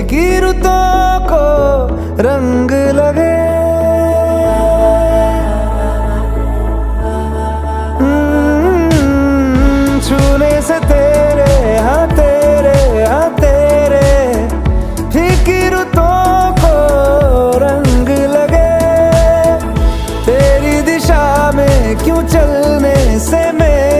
फीकी रुतों को रंग लगे। छूने से तेरे हाँ तेरे फीकी रुतों को रंग लगे। तेरी दिशा में क्यों चलने से मैं